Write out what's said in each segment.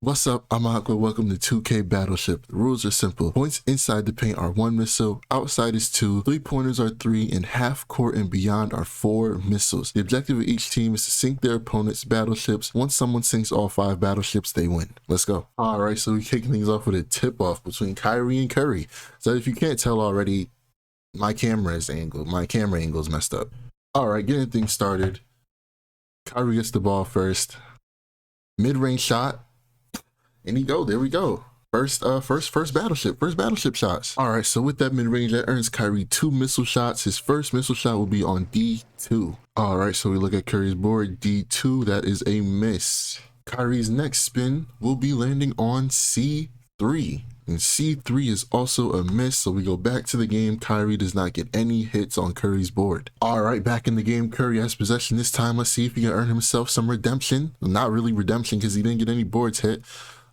What's up? I'm Aqua. Welcome to 2K Battleship. The rules are simple. Points inside the paint are 1 missile, outside is 2, 3-pointers are 3, and half court and beyond are 4 missiles. The objective of each team is to sink their opponent's battleships. Once someone sinks all 5 battleships, they win. Let's go. Alright, so we're kicking things off with a tip-off between Kyrie and Curry. So if you can't tell already, my camera angle is messed up. Alright, getting things started. Kyrie gets the ball first. Mid-range shot. And there we go. First battleship shots. All right, so with that mid-range, that earns Kyrie 2 missile shots. His first missile shot will be on D2. All right, so we look at Curry's board, D2, that is a miss. Kyrie's next spin will be landing on C3. And C3 is also a miss, so we go back to the game. Kyrie does not get any hits on Curry's board. All right, back in the game, Curry has possession this time. Let's see if he can earn himself some redemption. Well, not really redemption because he didn't get any boards hit.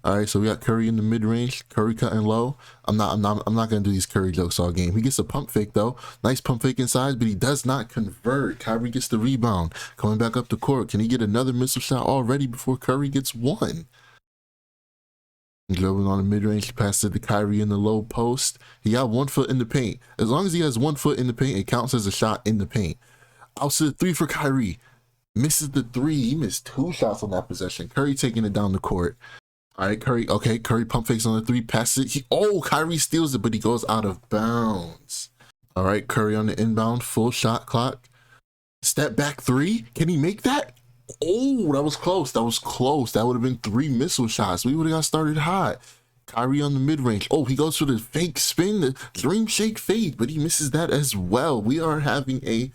All right, so we got Curry in the mid-range, Curry cutting low. I'm not gonna do these Curry jokes all game. He gets a pump fake though. Nice pump fake inside, but he does not convert. Kyrie gets the rebound. Coming back up the court. Can he get another missile shot already before Curry gets one? Dribbling on the mid-range, pass it to Kyrie in the low post. He got 1 foot in the paint. As long as he has 1 foot in the paint, it counts as a shot in the paint. Out to the 3 for Kyrie. Misses the 3. He missed 2 shots on that possession. Curry taking it down the court. All right, Curry. Okay, Curry pump fakes on the 3, passes it. Kyrie steals it, but he goes out of bounds. All right, Curry on the inbound, full shot clock. Step back 3. Can he make that? Oh, that was close. That was close. That would have been 3 missile shots. We would have got started hot. Kyrie on the mid-range. Oh, he goes for the fake spin, the dream shake fade, but he misses that as well. We are having a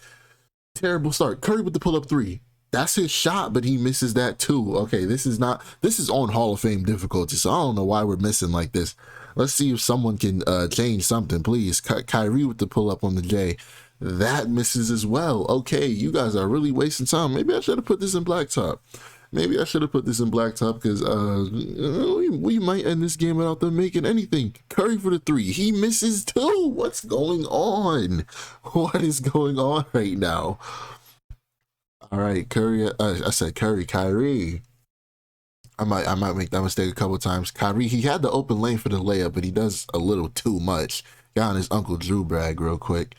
terrible start. Curry with the pull-up 3. That's his shot, but he misses that too. Okay, this is on Hall of Fame difficulty, so I don't know why we're missing like this. Let's see if someone can change something, please. Kyrie with the pull-up on the J. That misses as well. Okay, you guys are really wasting time. Maybe I should have put this in blacktop. Because we might end this game without them making anything. Curry for the 3. He misses too. What's going on? What is going on right now? All right, Curry. I said Curry, Kyrie. I might make that mistake a couple times. Kyrie, he had the open lane for the layup, but he does a little too much. Got on his Uncle Drew brag real quick.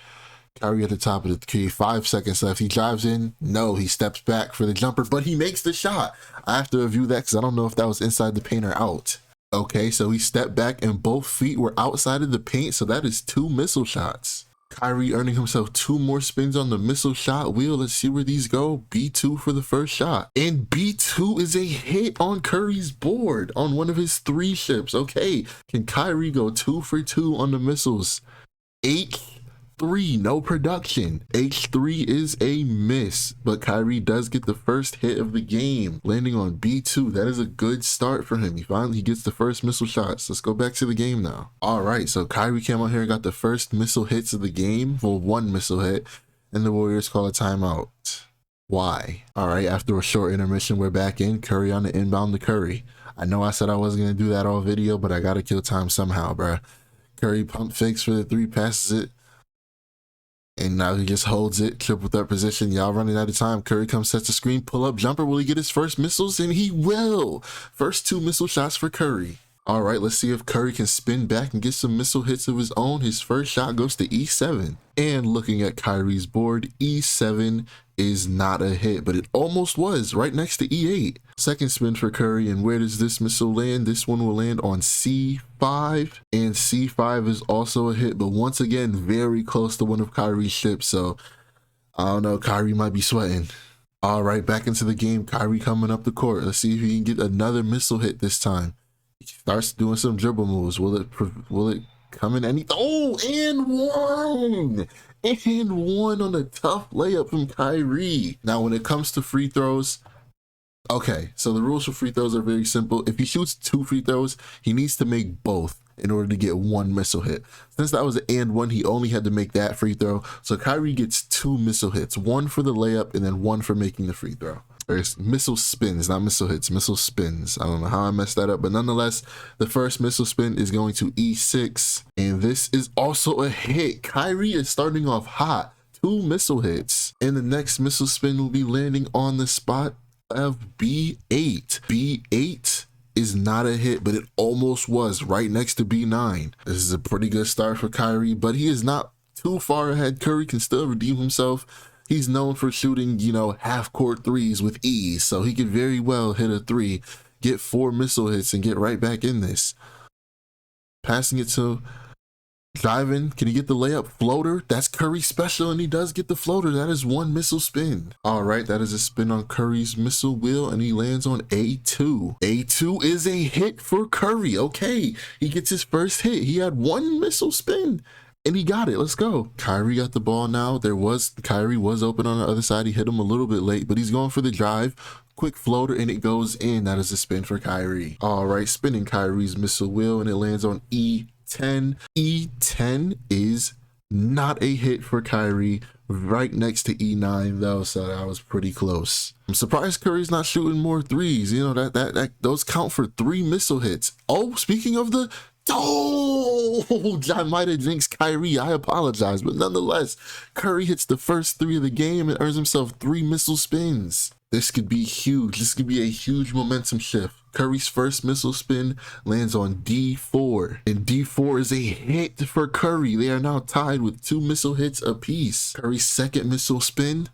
Kyrie at the top of the key. 5 seconds left. He drives in. No, he steps back for the jumper, but he makes the shot. I have to review that because I don't know if that was inside the paint or out. Okay, so he stepped back and both feet were outside of the paint, so that is 2 missile shots. Kyrie earning himself 2 more spins on the missile shot wheel. Let's see where these go. B2 for the first shot. And B2 is a hit on Curry's board on one of his 3 ships. Okay, can Kyrie go 2 for 2 on the missiles? H3, no production. H3 is a miss, but Kyrie does get the first hit of the game, landing on B2. That is a good start for him. He finally gets the first missile shots. Let's go back to the game now. All right, so Kyrie came out here and got the first missile hits of the game. Well, 1 missile hit, and the Warriors call a timeout. Why? All right, after a short intermission, we're back in. Curry on the inbound to Curry. I know I said I wasn't going to do that all video, but I got to kill time somehow, bruh. Curry pump fakes for the 3, passes it. And now he just holds it, triple threat position. Y'all running out of time. Curry comes, sets the screen, pull up, jumper. Will he get his first missiles? And he will. First 2 missile shots for Curry. All right, let's see if Curry can spin back and get some missile hits of his own. His first shot goes to E7. And looking at Kyrie's board, E7 is not a hit, but it almost was right next to E8. Second spin for Curry, and where does this missile land? This one will land on C5, and C5 is also a hit, but once again, very close to one of Kyrie's ships, so I don't know, Kyrie might be sweating. All right, back into the game. Kyrie coming up the court. Let's see if he can get another missile hit this time. He starts doing some dribble moves. Will it come in any? Oh, and 1! And 1 on a tough layup from Kyrie. Now, when it comes to free throws, okay, so the rules for free throws are very simple. If he shoots 2 free throws, he needs to make both in order to get 1 missile hit. Since that was an and 1, he only had to make that free throw. So Kyrie gets 2 missile hits, 1 for the layup and then 1 for making the free throw. There's missile spins, not missile hits, missile spins. I don't know how I messed that up, but nonetheless, the first missile spin is going to E6, and this is also a hit. Kyrie is starting off hot, 2 missile hits, and the next missile spin will be landing on the spot of B8. B8 is not a hit, but it almost was right next to B9. This is a pretty good start for Kyrie, but he is not too far ahead. Curry can still redeem himself. He's known for shooting, you know, half-court threes with ease, so he could very well hit a three, get 4 missile hits, and get right back in this. Passing it to driving. Can he get the layup? Floater. That's Curry's special, and he does get the floater. That is 1 missile spin. All right, that is a spin on Curry's missile wheel, and he lands on A2. A2 is a hit for Curry. Okay, he gets his first hit. He had 1 missile spin, and he got it. Let's go. Kyrie got the ball now. Kyrie was open on the other side. He hit him a little bit late, but he's going for the drive. Quick floater, and it goes in. That is a spin for Kyrie. All right, spinning Kyrie's missile wheel, and it lands on E10. E10 is not a hit for Kyrie. Right next to E9 though, so that was pretty close. I'm surprised Curry's not shooting more threes. You know, that those count for 3 missile hits. Oh, speaking of the I might have jinxed Kyrie. I apologize, but nonetheless, Curry hits the first 3 of the game and earns himself 3 missile spins. This could be huge. This could be a huge momentum shift. Curry's first missile spin lands on D4, and D4 is a hit for Curry. They are now tied with 2 missile hits apiece. Curry's second missile spin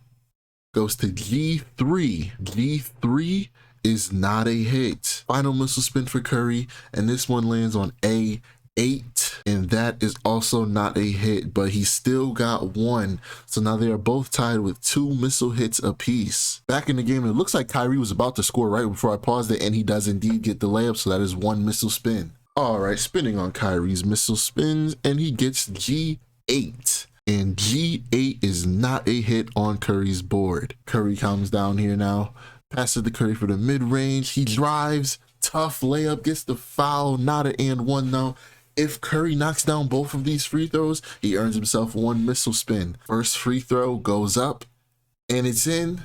goes to G3. G3 is not a hit. Final missile spin for Curry, and this one lands on A8, and that is also not a hit, but he still got 1. So now they are both tied with 2 missile hits apiece. Back in the game, it looks like Kyrie was about to score right before I paused it, and he does indeed get the layup, so that is 1 missile spin. All right, spinning on Kyrie's missile spins, and he gets G8. And G8 is not a hit on Curry's board. Curry comes down here now. Passes to Curry for the mid-range. He drives. Tough layup. Gets the foul. Not an and one though. If Curry knocks down both of these free throws, he earns himself 1 missile spin. First free throw goes up, and it's in.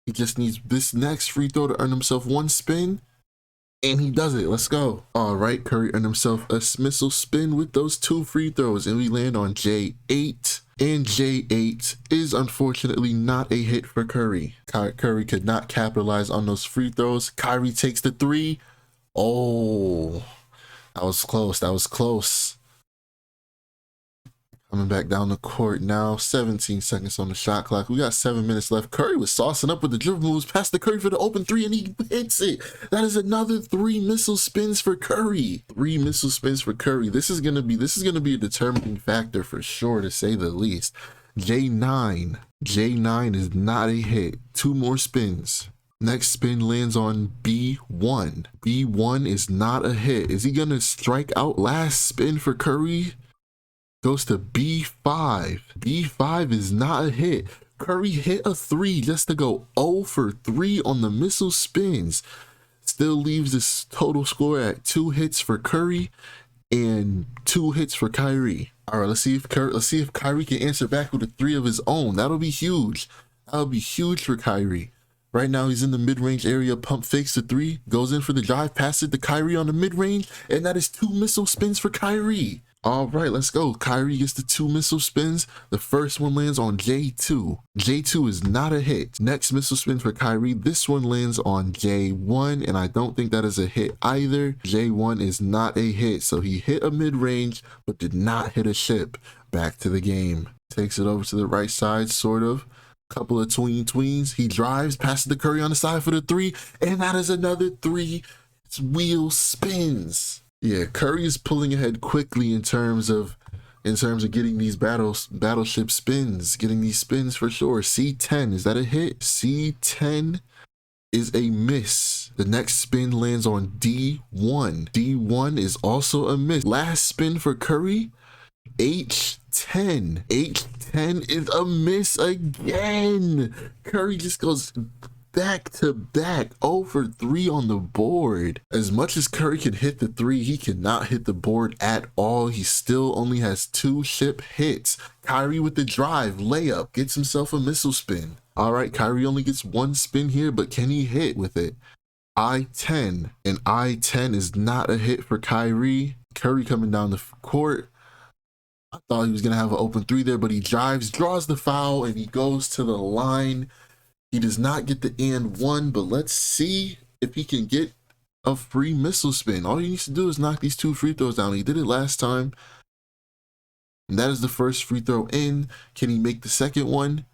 He just needs this next free throw to earn himself 1 spin, and he does it. Let's go. All right, Curry earned himself a missile spin with those 2 free throws, and we land on J8. And J8 is unfortunately not a hit for Curry. Curry could not capitalize on those free throws. Kyrie takes the 3. Oh, that was close. That was close. Coming back down the court now. 17 seconds on the shot clock. We got 7 minutes left. Curry was saucing up with the dribble moves. Past the Curry for the open 3, and he hits it. That is another 3 missile spins for Curry. 3 missile spins for Curry. This is gonna be a determining factor for sure, to say the least. J9. J9 is not a hit. 2 more spins. Next spin lands on B1. B1 is not a hit. Is he gonna strike out? Last spin for Curry goes to B5. B5 is not a hit. Curry hit a 3 just to go 0 for 3 on the missile spins. Still leaves this total score at 2 hits for Curry and 2 hits for Kyrie. All right, let's see if Kyrie can answer back with a 3 of his own. That'll be huge. That'll be huge for Kyrie. Right now, he's in the mid-range area, pump fakes the 3, goes in for the drive, passes it to Kyrie on the mid-range, and that is 2 missile spins for Kyrie. All right, let's go. Kyrie gets the 2 missile spins. The first one lands on J2. J2 is not a hit. Next missile spin for Kyrie. This one lands on J1, and I don't think that is a hit either. J1 is not a hit, so he hit a mid-range, but did not hit a ship. Back to the game. Takes it over to the right side, sort of. Couple of tweens. He drives, passes the Curry on the side for the 3, and that is another 3 wheel spins. Yeah, Curry is pulling ahead quickly in terms of getting these battleship spins, getting these spins for sure. C10, is that a hit? C10 is a miss. The next spin lands on D1. D1 is also a miss. Last spin for Curry, H10. H10 is a miss again. Curry just goes back to back, 0 for 3 on the board. As much as Curry can hit the 3, he cannot hit the board at all. He still only has 2 ship hits. Kyrie with the drive, layup, gets himself a missile spin. All right, Kyrie only gets 1 spin here, but can he hit with it? I-10, and I-10 is not a hit for Kyrie. Curry coming down the court. I thought he was gonna have an open 3 there, but he drives, draws the foul, and he goes to the line. He does not get the and one, but let's see if he can get a free missile spin. All he needs to do is knock these 2 free throws down. He did it last time. And that is the first free throw in. Can he make the second one?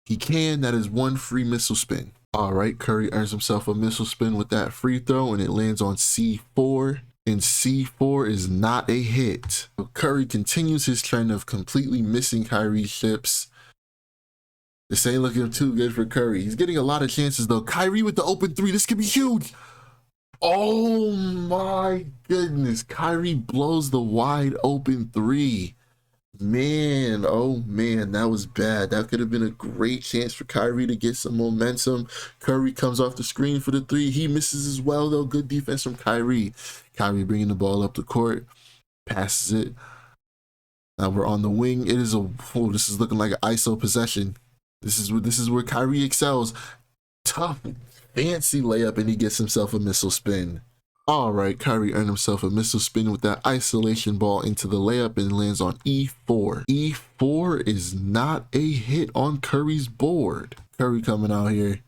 He can. That is 1 free missile spin. All right, Curry earns himself a missile spin with that free throw, and it lands on C4. And C4 is not a hit. So Curry continues his trend of completely missing Kyrie's ships. This ain't looking too good for Curry. He's getting a lot of chances though. Kyrie with the open 3. This could be huge. Oh my goodness. Kyrie blows the wide open 3. Man, oh man, that was bad. That could have been a great chance for Kyrie to get some momentum. Curry comes off the screen for the 3. He misses as well though. Good defense from Kyrie. Kyrie bringing the ball up the court, passes it. Now we're on the wing. It is this is looking like an ISO possession. This is where Kyrie excels. Tough, fancy layup, and he gets himself a missile spin. All right, Kyrie earned himself a missile spin with that isolation ball into the layup and lands on E4. E4 is not a hit on Curry's board. Curry coming out here,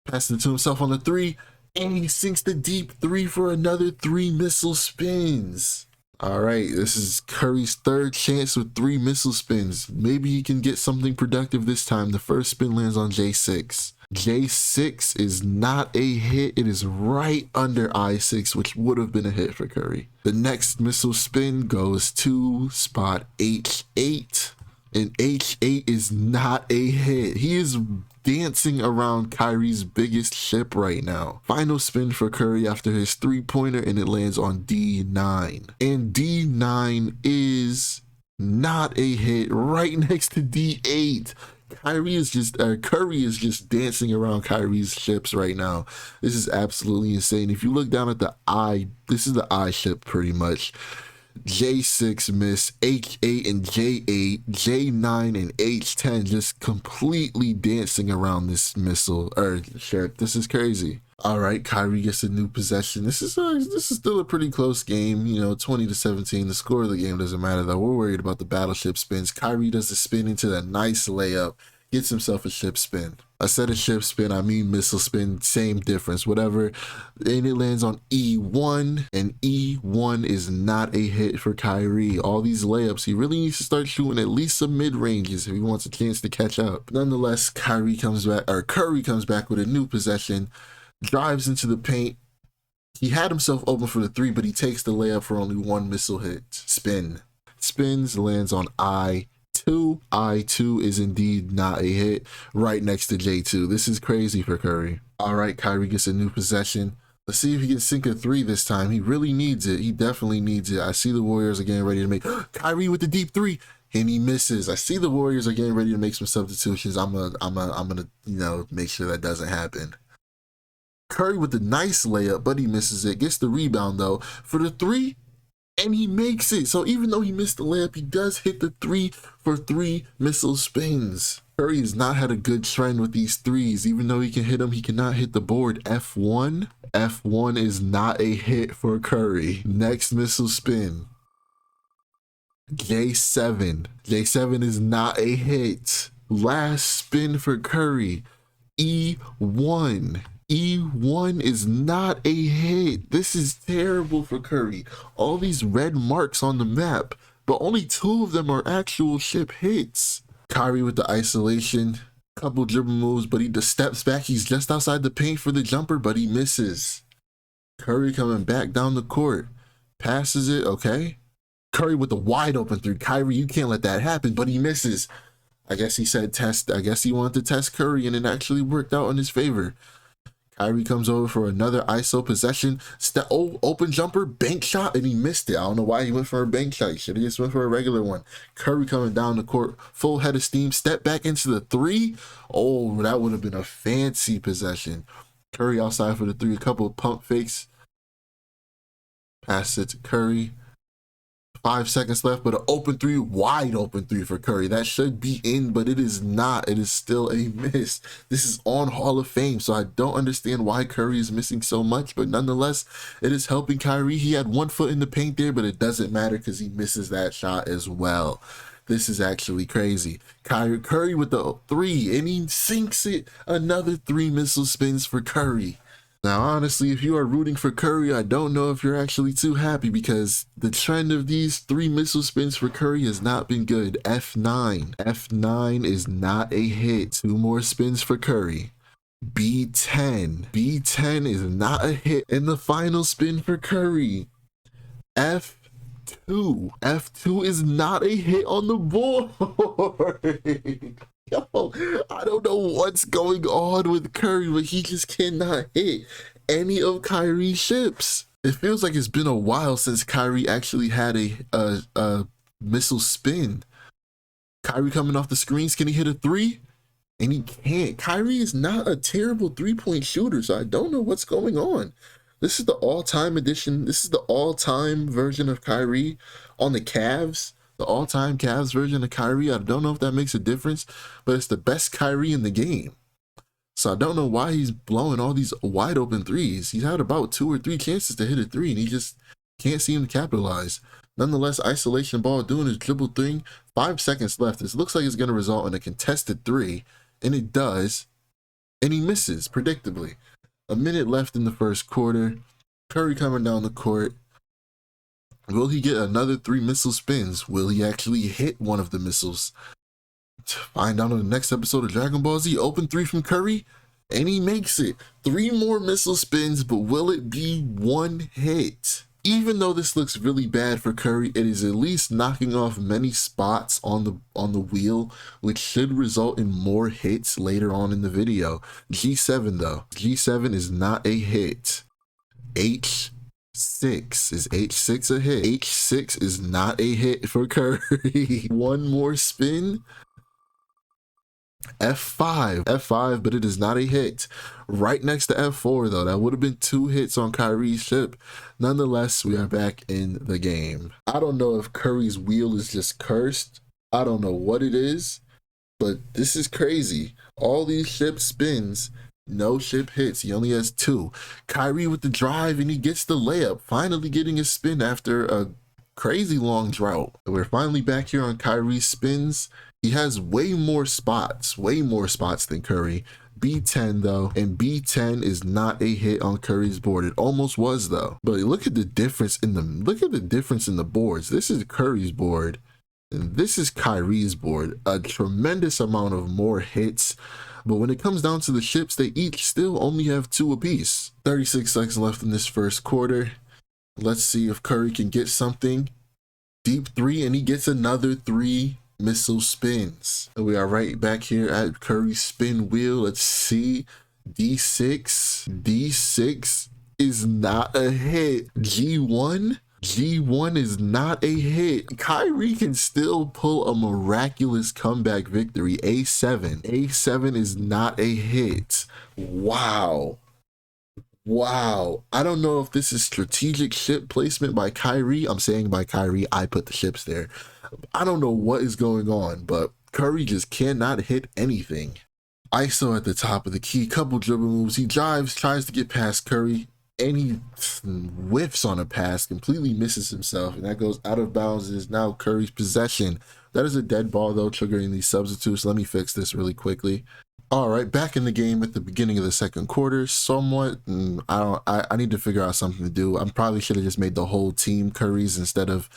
passing it to himself on the 3, and he sinks the deep 3 for another 3 missile spins. All right, this is Curry's 3rd chance with 3 missile spins. Maybe he can get something productive this time. The first spin lands on J6. J6 is not a hit. It is right under I6, which would have been a hit for Curry. The next missile spin goes to spot H8, and H8 is not a hit. He is dancing around Kyrie's biggest ship right now. Final spin for Curry after his 3-pointer, and it lands on D9. And D9 is not a hit, right next to D8. Curry is just dancing around Kyrie's ships right now. This is absolutely insane. If you look down at the I, this is the I ship pretty much. J6 miss, H8 and J8, J9 and H10 just completely dancing around this missile or ship. This is crazy. All right, Kyrie gets a new possession. This is still a pretty close game, you know, 20-17. The score of the game doesn't matter though. We're worried about the battleship spins. Kyrie does the spin into that nice layup, gets himself a ship spin. I said a ship spin, I mean missile spin, same difference, whatever. And it lands on E1, and E1 is not a hit for Kyrie. All these layups, he really needs to start shooting at least some mid-ranges if he wants a chance to catch up. Nonetheless, Curry comes back with a new possession, drives into the paint. He had himself open for the 3, but he takes the layup for only 1 missile hit. Spins, lands on I2. I2 is indeed not a hit, right next to J2. This is crazy for Curry. All right, Kyrie gets a new possession. Let's see if he can sink a 3 this time. He really needs it. He definitely needs it. I see the Warriors are getting ready to make Kyrie with the deep 3, and he misses. I see the Warriors are getting ready to make some substitutions. I'm gonna make sure that doesn't happen. Curry with the nice layup, but he misses it. Gets the rebound though for the 3. And he makes it. So even though he missed the layup, he does hit the 3 for 3 missile spins. Curry has not had a good trend with these 3s. Even though he can hit them, he cannot hit the board. F1. F1 is not a hit for Curry. Next missile spin. J7. J7 is not a hit. Last spin for Curry. E1. E1 is not a hit. This is terrible for Curry. All these red marks on the map, but only 2 of them are actual ship hits. Kyrie with the isolation, couple dribble moves, but he just steps back. He's just outside the paint for the jumper, but he misses. Curry coming back down the court, passes it, okay. Curry with the wide open 3. Kyrie, you can't let that happen, but he misses. I guess he said test. I guess he wanted to test Curry, and it actually worked out in his favor. Kyrie comes over for another ISO possession. Open jumper, bank shot, and he missed it. I don't know why he went for a bank shot. He should have just went for a regular one. Curry coming down the court, full head of steam, step back into the 3. Oh, that would have been a fancy possession. Curry outside for the 3, a couple of pump fakes. Pass it to Curry. 5 seconds left, but an open 3, wide open 3 for Curry. That should be in, but it is not. It is still a miss. This is on Hall of Fame, so I don't understand why Curry is missing so much, but nonetheless, it is helping Kyrie. He had 1 foot in the paint there, but it doesn't matter because he misses that shot as well. This is actually crazy. Curry with the 3, and he sinks it. Another 3 missile spins for Curry. Now, honestly, if you are rooting for Curry, I don't know if you're actually too happy because the trend of these 3 missile spins for Curry has not been good. F9. F9 is not a hit. 2 more spins for Curry. B10. B10 is not a hit. And the final spin for Curry. F2. F2 is not a hit on the board. Yo, I don't know what's going on with Curry, but he just cannot hit any of Kyrie's ships. It feels like it's been a while since Kyrie actually had a missile spin. Kyrie coming off the screens, can he hit a 3? And he can't. Kyrie is not a terrible 3-point shooter, so I don't know what's going on. This is the all-time edition. This is the all-time version of Kyrie on the Cavs. The all-time Cavs version of Kyrie. I don't know if that makes a difference, but it's the best Kyrie in the game. So I don't know why he's blowing all these wide open threes. He's had about 2 or 3 chances to hit a 3, and he just can't seem to capitalize. Nonetheless, isolation ball doing his dribble thing. 5 seconds left. This looks like it's going to result in a contested 3, and it does. And he misses, predictably. A minute left in the first quarter. Curry coming down the court. Will he get another 3 missile spins? Will he actually hit one of the missiles? Find out on the next episode of Dragon Ball Z. Open 3 from Curry, and he makes it. 3 more missile spins, but will it be 1 hit? Even though this looks really bad for Curry, it is at least knocking off many spots on the wheel, which should result in more hits later on in the video. G7 though. G7 is not a hit. H6. Is H6 a hit? H6 is not a hit for Curry. 1 more spin. F5. F5, but it is not a hit. Right next to F4 though. That would have been 2 hits on Kyrie's ship. Nonetheless, we are back in the game. I don't know if Curry's wheel is just cursed. I don't know what it is, but this is crazy. All these ship spins, no ship hits. He only has 2. Kyrie with the drive, and he gets the layup, finally getting his spin after a crazy long drought. We're finally back here on Kyrie's spins. He has way more spots than Curry. B10 though, and B10 is not a hit on Curry's board. It almost was though. But look at the difference in the boards. This is Curry's board, and this is Kyrie's board. A tremendous amount of more hits. But when it comes down to the ships, they each still only have 2 apiece. 36 seconds left in this first quarter. Let's see if Curry can get something. Deep 3, and he gets another 3 missile spins. And we are right back here at Curry's spin wheel. Let's see. D6. D6 is not a hit. G1. G1 is not a hit. Kyrie can still pull a miraculous comeback victory. A7. A7 is not a hit. Wow. Wow. I don't know if this is strategic ship placement by Kyrie. I'm saying by Kyrie, I put the ships there. I don't know what is going on, but Curry just cannot hit anything. ISO at the top of the key, couple dribble moves. He drives, tries to get past Curry, and he whiffs on a pass, completely misses himself, and that goes out of bounds and is now Curry's possession. That is a dead ball though, triggering these substitutes. Let me fix this really quickly. All right, back in the game at the beginning of the second quarter, somewhat. I need to figure out something to do. I probably should have just made the whole team Curry's instead of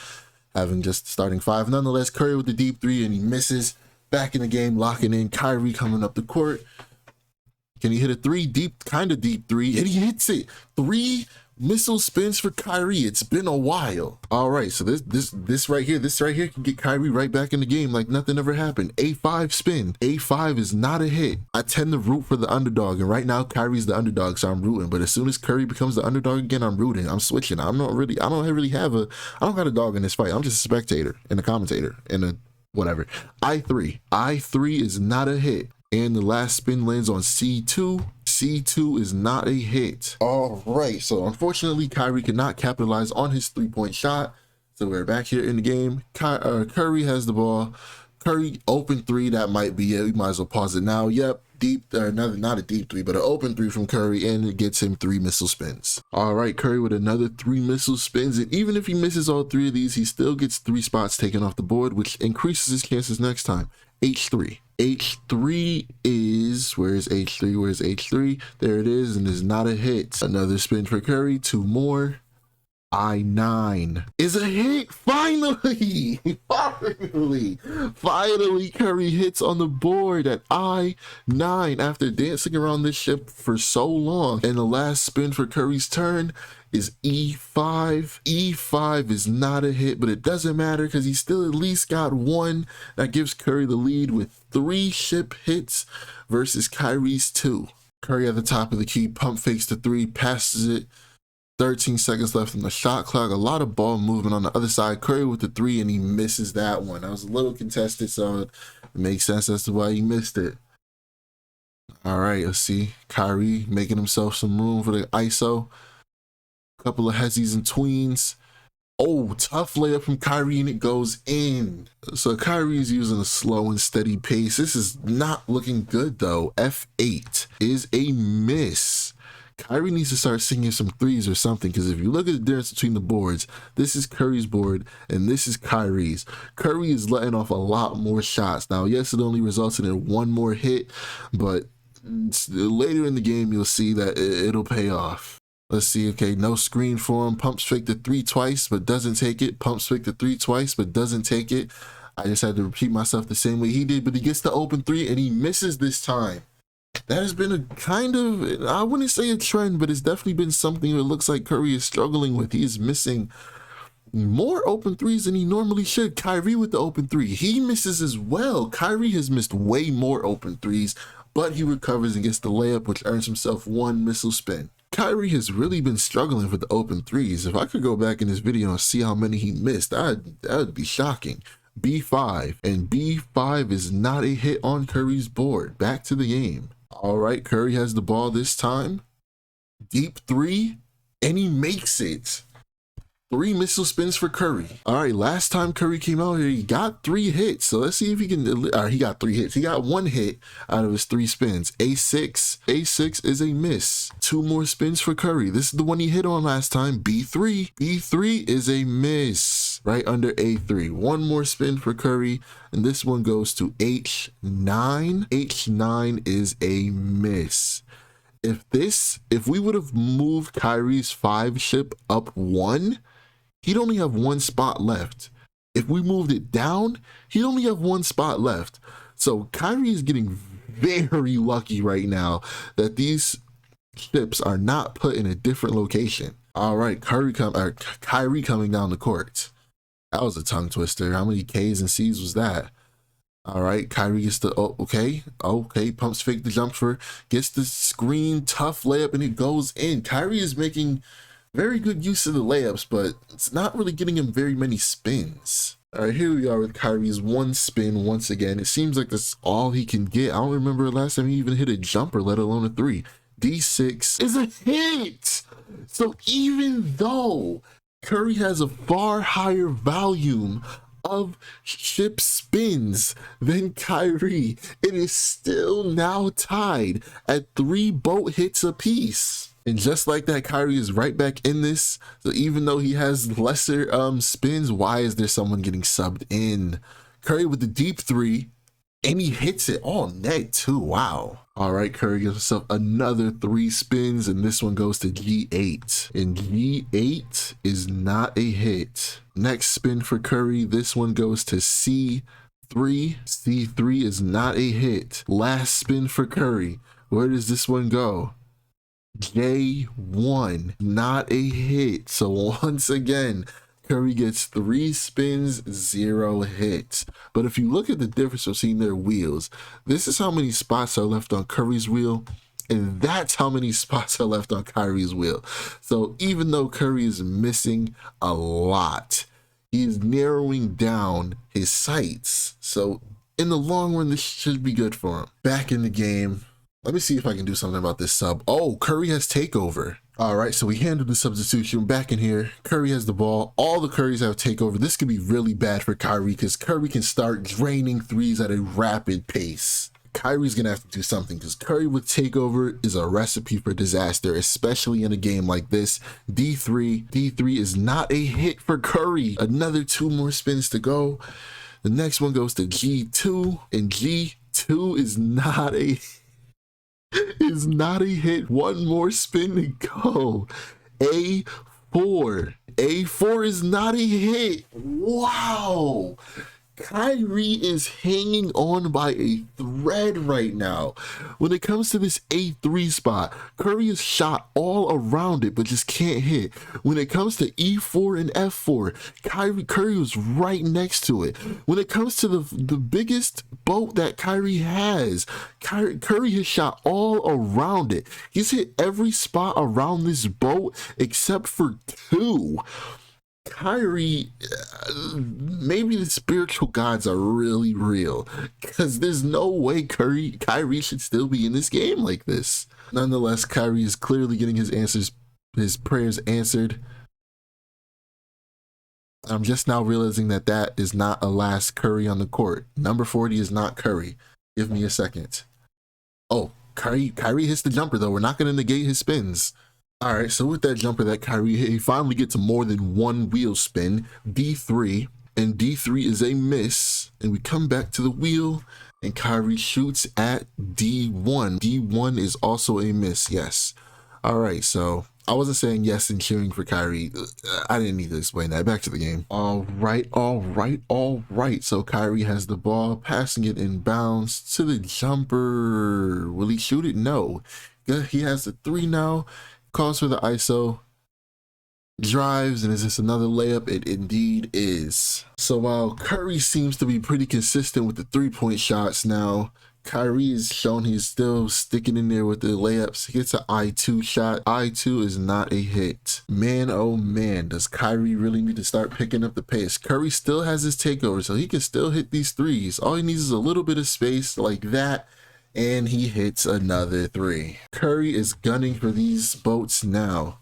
having just starting 5. Nonetheless, Curry with the deep 3, and he misses. Back in the game, locking in. Kyrie coming up the court. Can he hit a 3? Deep, kind of deep 3, and he hits it. 3 missile spins for Kyrie. It's been a while. All right, so this right here can get Kyrie right back in the game like nothing ever happened. A5 spin. A5 is not a hit. I tend to root for the underdog, and right now Kyrie's the underdog, so I'm rooting. But as soon as Curry becomes the underdog again, I'm rooting. I'm switching. I don't got a dog in this fight. I'm just a spectator and a commentator and a whatever. I3. I3 is not a hit. And the last spin lands on C2. C2 is not a hit. All right, so unfortunately, Kyrie could not capitalize on his 3-point shot. So we're back here in the game. Curry has the ball. Curry, open 3, that might be it. We might as well pause it now. Yep, deep, not a deep 3, but an open 3 from Curry, and it gets him 3 missile spins. All right, Curry with another 3 missile spins, and even if he misses all 3 of these, he still gets 3 spots taken off the board, which increases his chances next time. H3. H3 is, where's H3? Where's H3? There it is, and it's not a hit. Another spin for Curry, 2 more. I9 is a hit. Finally, finally, Curry hits on the board at I9 after dancing around this ship for so long. And the last spin for Curry's turn is E5. E5 is not a hit, but it doesn't matter because he still at least got one. That gives Curry the lead with 3 ship hits versus Kyrie's 2. Curry at the top of the key, pump fakes the 3, passes it. 13 seconds left on the shot clock. A lot of ball movement on the other side. Curry with the 3, and he misses that one. That was a little contested, so it makes sense as to why he missed it. All right, let's see. Kyrie making himself some room for the ISO. Couple of hezzies and tweens. Oh, tough layup from Kyrie, and it goes in. So Kyrie's using a slow and steady pace. This is not looking good, though. F8 is a miss. Kyrie needs to start singing some threes or something, because if you look at the difference between the boards, this is Curry's board and this is Kyrie's. Curry is letting off a lot more shots. Now, yes, it only resulted in 1 more hit, but later in the game, you'll see that it'll pay off. Let's see. Okay, no screen for him. Pumps fake the 3 twice, but doesn't take it. Pumps fake the 3 twice, but doesn't take it. I just had to repeat myself the same way he did, but he gets the open 3 and he misses this time. That has been a kind of, I wouldn't say a trend, but it's definitely been something that looks like Curry is struggling with. He is missing more open 3s than he normally should. Kyrie with the open 3. He misses as well. Kyrie has missed way more open 3s, but he recovers and gets the layup, which earns himself 1 missile spin. Kyrie has really been struggling with the open 3s. If I could go back in this video and see how many he missed, that would be shocking. B5, and B5 is not a hit on Curry's board. Back to the game. All right, Curry has the ball this time. Deep 3, and he makes it. 3 missile spins for Curry. All right, last time Curry came out here, he got 3 hits. So let's see if he can, he got 3 hits. He got 1 hit out of his 3 spins. A6, A6 is a miss. 2 more spins for Curry. This is the one he hit on last time, B3. B3 is a miss, right under A3. 1 more spin for Curry, and this one goes to H9. H9 is a miss. If we would have moved Kyrie's 5 ship up 1, he'd only have 1 spot left. If we moved it down, he'd only have 1 spot left. So Kyrie is getting very lucky right now that these ships are not put in a different location. All right, Kyrie coming down the court. That was a tongue twister. How many K's and C's was that? All right, Kyrie gets the, okay, pumps fake the jumper, gets the screen, tough layup, and it goes in. Kyrie is making very good use of the layups, but it's not really getting him very many spins. All right, here we are with Kyrie's 1 spin once again. It seems like that's all he can get. I don't remember the last time he even hit a jumper, let alone a 3. D6 is a hit. So even though Curry has a far higher volume of ship spins than Kyrie, it is still now tied at 3 boat hits apiece. And just like that, Kyrie is right back in this. So even though he has lesser spins, why is there someone getting subbed in? Curry with the deep 3, and he hits it all net too. Wow. All right, Curry gives himself another 3 spins, and this one goes to G8. And G8 is not a hit. Next spin for Curry, this one goes to C3. C3 is not a hit. Last spin for Curry. Where does this one go? J1, not a hit. So once again, Curry gets 3 spins, 0 hits. But if you look at the difference between their wheels, this is how many spots are left on Curry's wheel, and that's how many spots are left on Kyrie's wheel. So even though Curry is missing a lot, he's narrowing down his sights. So in the long run, this should be good for him. Back in the game. Let me see if I can do something about this sub. Oh, Curry has takeover. All right, so we handled the substitution. Back in here, Curry has the ball. All the Currys have takeover. This could be really bad for Kyrie because Curry can start draining 3s at a rapid pace. Kyrie's gonna have to do something because Curry with takeover is a recipe for disaster, especially in a game like this. D3 is not a hit for Curry. Another 2 more spins to go. The next one goes to G2, and G2 2 is not a is not a hit. One more spin to go. A4. A4 is not a hit. Wow. Kyrie is hanging on by a thread right now. When it comes to this A3 spot, Curry is shot all around it, but just can't hit. When it comes to E4 and F4, Curry was right next to it. When it comes to the biggest boat that Kyrie has, Curry has shot all around it. He's hit every spot around this boat except for 2. Kyrie, maybe the spiritual gods are really real, because there's no way Kyrie should still be in this game like this. Nonetheless, Kyrie is clearly getting his prayers answered. I'm just now realizing that that is not a last Curry on the court. Number 40 is not Curry. Give me a second. Oh, Kyrie hits the jumper though. We're not going to negate his spins. All right, so with that jumper that Kyrie hit, he finally gets more than one wheel spin, D3, and D3 is a miss. And we come back to the wheel, and Kyrie shoots at D1. D1 is also a miss, yes. All right, so I wasn't saying yes and cheering for Kyrie. I didn't need to explain that. Back to the game. All right. So Kyrie has the ball, passing it in bounds to the jumper. Will he shoot it? No. He has the 3 now. Calls for the ISO, drives, and is this another layup? It indeed is. So while Curry seems to be pretty consistent with the 3-point shots now, Kyrie has shown he's still sticking in there with the layups. He gets an I2 shot. I2 is not a hit. Man, oh man, does Kyrie really need to start picking up the pace? Curry still has his takeover, so he can still hit these threes. All he needs is a little bit of space like that, and he hits another 3. Curry is gunning for these boats now.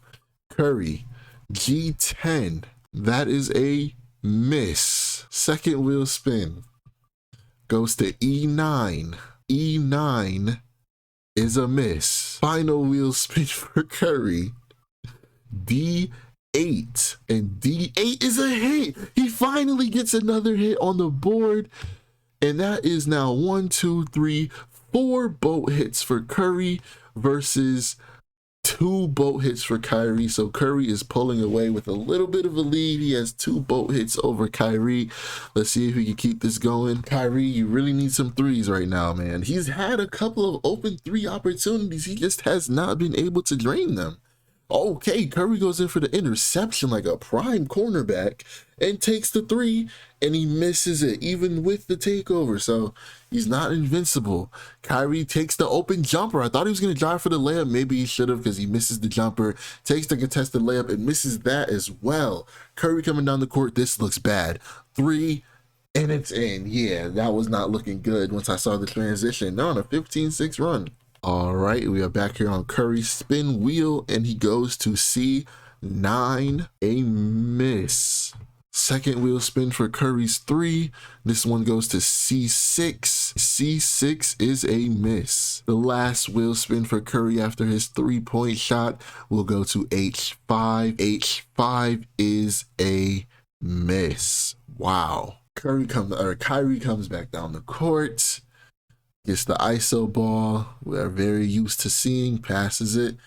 Curry, G10. That is a miss. Second wheel spin. Goes to E9. E9 is a miss. Final wheel spin for Curry. D8. And D8 is a hit. He finally gets another hit on the board. And that is now 1, 2, 3, 4 boat hits for Curry versus 2 boat hits for Kyrie. So Curry is pulling away with a little bit of a lead. He has 2 boat hits over Kyrie. Let's see if he can keep this going. Kyrie, you really need some threes right now, man. He's had a couple of open 3 opportunities. He just has not been able to drain them. Okay, Curry goes in for the interception like a prime cornerback and takes the 3, and he misses it even with the takeover. So he's not invincible. Kyrie takes the open jumper. I thought he was going to drive for the layup. Maybe he should have, because he misses the jumper. Takes the contested layup and misses that as well. Curry coming down the court. This looks bad. 3, and it's in. Yeah, that was not looking good once I saw the transition. They're on a 15-6 run. All right, we are back here on Curry's spin wheel, and he goes to C9, a miss. Second wheel spin for Curry's 3. This one goes to C6. C6 is a miss. The last wheel spin for Curry after his 3-point shot will go to H5. H5 is a miss. Wow. Kyrie comes back down the court. Gets the ISO ball. We are very used to seeing. Passes it.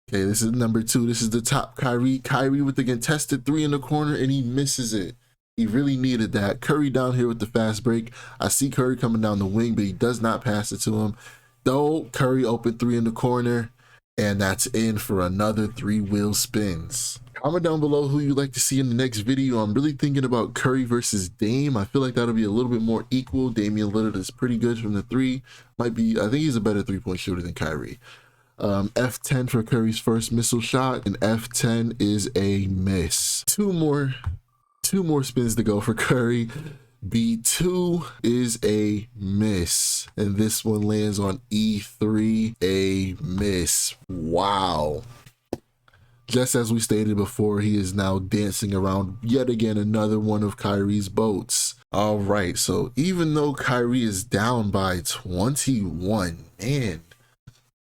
Okay, this is number 2. This is the top Kyrie. Kyrie with the contested 3 in the corner, and he misses it. He really needed that. Curry down here with the fast break. I see Curry coming down the wing, but he does not pass it to him. Though, Curry open 3 in the corner, and that's in for another 3 wheel spins. Comment down below who you'd like to see in the next video. I'm really thinking about Curry versus Dame. I feel like that'll be a little bit more equal. Damian Lillard is pretty good from the 3. I think he's a better 3-point shooter than Kyrie. F10 for Curry's first missile shot, and F10 is a miss. Two more spins to go for Curry. B2 is a miss, and this one lands on E3, a miss. Wow. Just as we stated before, he is now dancing around yet again another one of Kyrie's boats. All right, so even though Kyrie is down by 21, man,